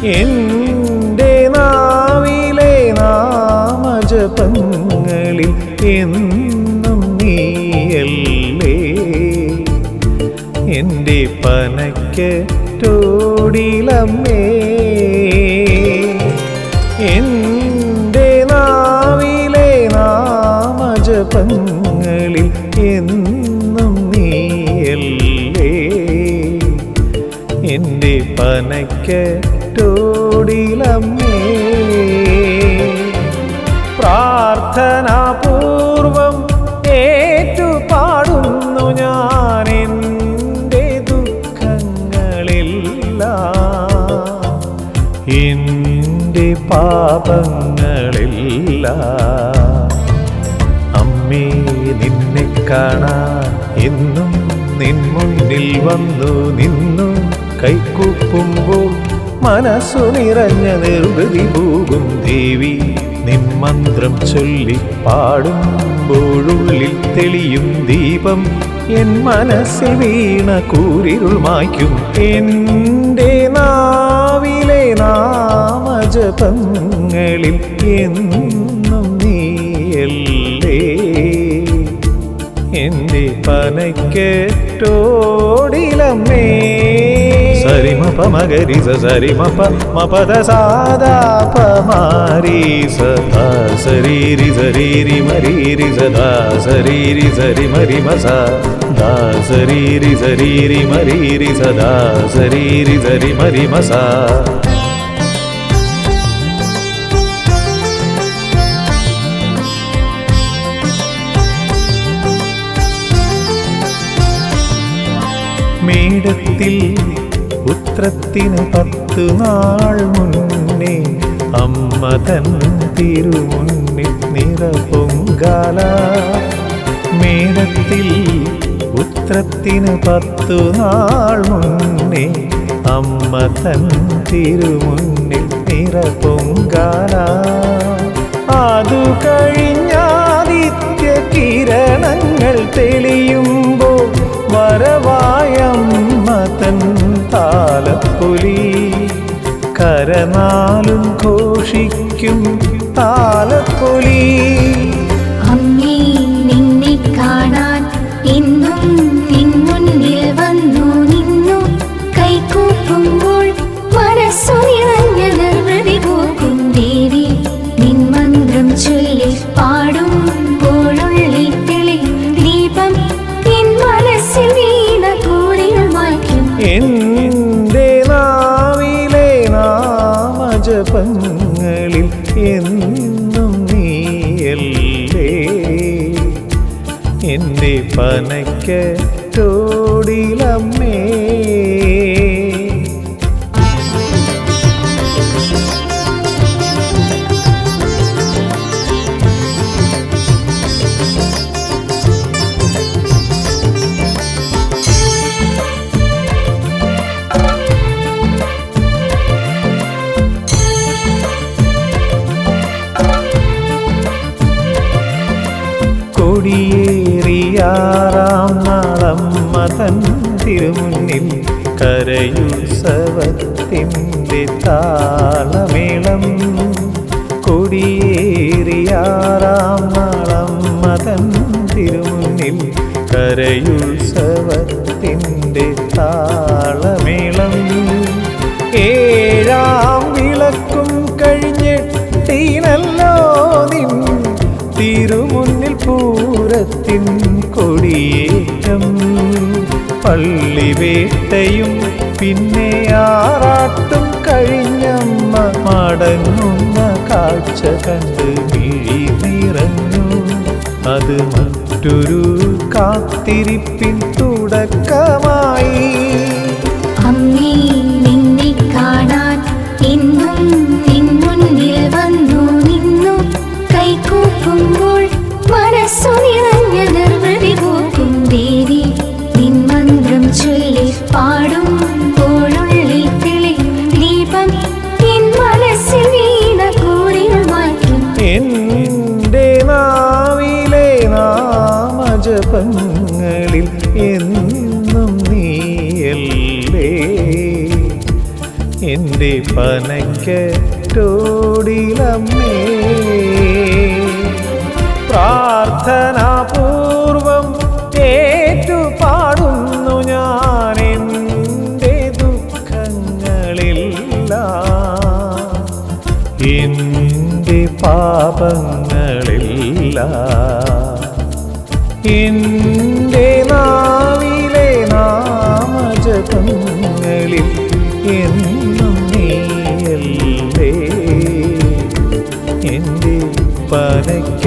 എൻ്റെ നാവിലെ നാമജപങ്ങളിൽ എന്നും നീയല്ലേ. എൻ്റെ പനക്കറ്റോടിലമ്മേ, എൻ്റെ നാവിലെ നാമജപങ്ങളിൽ എന്നും നീയല്ലേ. എൻ്റെ പനക്കറ്റോടിലമ്മേ, പ്രാർത്ഥനാപൂർവം ഏറ്റുപാടുന്നു ഞാൻ എൻ്റെ ദുഃഖങ്ങളെല്ലാം, എൻ്റെ പാപങ്ങളെല്ലാം. അമ്മേ, നിന്നെ കാണാൻ എന്നും നിൻ മുന്നിൽ വന്നു നിന്നു കൈകൂപ്പുമ്പോൾ മനസ്സു നിറഞ്ഞ നിർവൃതി പോകും ദേവി. നിൻ മന്ത്രം ചൊല്ലി പാടുമ്പോഴുള്ളിൽ തെളിയും ദീപം എൻ മനസ്സിൽ വീണ കൂരിരുൾ മായ്ക്കും. എൻ്റെ നാവിലെ നാമജപങ്ങളിൽ എന്നും നീയല്ലേ. എൻ്റെ പനക്കറ്റോടിലമ്മേ. സരിമപ മഗരി സരിമപ മപദ സാദാ പമാരി സദാ സരീരി സരീരി മരീരി സദാ സരീരി സരി മരി മസ ദാ സരീരി സരീരി മരീരി സദാ സരീരി സരി മരി മസ. മേടത്തിൽ പുത്രത്തിന് 10 നാൾ മുന്നേ അമ്മ തൻ തിരുമുന്നിൽ നിറപൊങ്കാല. മേടത്തിൽ പുത്രത്തിന് 10 നാൾ മുന്നേ അമ്മ തൻ തിരുമുന്നിൽ നിറപൊങ്കാല. അതു കഴിഞ്ഞാദിത്യ കിരണങ്ങൾ തെളിയുമ്പോൾ വരവായമ്മ തൻ താലപ്പൊലി, കരനാലും ഘോഷിക്കും താലപ്പൊലി. അമ്മേ, നിന്നെ കാണാൻ എന്നും നിൻ മുന്നിൽ വന്നു നിന്നു കൈകൂപ്പുമ്പോൾ മനസ്സു നിറഞ്ഞ നിർവൃതി പോകും ദേവി. നിൻ മന്ത്രം ചൊല്ലി പാടുമ്പോഴുള്ളിൽ തെളിയും ദീപം എൻ മനസ്സിൽ വീണ കൂരിരുൾ മായ്ക്കും. എൻ്റെ നാവിലെ നാമജപങ്ങളിൽ എന്നും നീയല്ലേ. എൻ്റെ പനക്കറ്റോടിലമ്മേ. കൊടിയേറിയാറാം നാളമ്മ തൻ തിരുമുന്നിൽ കരയുത്സവത്തിൻ്റെ താളമേളം. കൊടിയേറിയാറാം നാളമ്മ തൻ തിരുമുന്നിൽ കരയുത്സവത്തിൻ്റെ താളമേളം. 7-ാം വിളക്കും കഴിഞ്ഞിട്ടീനല്ലോ നിൻ തിരുമുന്നിൽ പൂരത്തിൻ കൊടിയേറ്റം. പള്ളിവേട്ടയും പിന്നെ ആറാട്ടും കഴിഞ്ഞമ്മ മടങ്ങുന്ന കാഴ്ച കണ്ട് മിഴി നിറഞ്ഞു. അത് മറ്റൊരു കാത്തിരിപ്പിൻ തുടക്കമായി. അമ്മേ, നിന്നെ കാണാൻ എന്നും നിൻ മുന്നിൽ വന്നു നിന്നു കൈകൂപ്പുമ്പോൾ മനസ്സു നിറഞ്ഞ നിർവൃതി പോകും ദേവി. നിൻ മന്ത്രം ചൊല്ലി പാടുമ്പോഴുള്ളിൽ തെളിയും ദീപം എൻ മനസ്സിൽ വീണ കൂരിരുൾ മായ്ക്കും. എൻ്റെ നാവിലെ നാമജപങ്ങളിൽ എന്നും നീയല്ലേ. എൻ്റെ പനക്കറ്റോടിലമ്മേ പ്രാർത്ഥനാപൂർവം ഏറ്റുപാടുന്നു ഞാൻ എൻ്റെ ദുഃഖങ്ങളെല്ലാം, എൻ്റെ പാപങ്ങളെല്ലാം. എൻ്റെ നാവിലെ നാമജപങ്ങളിൽ എന്നും നീയല്ലേ എൻ്റെ പനക്ക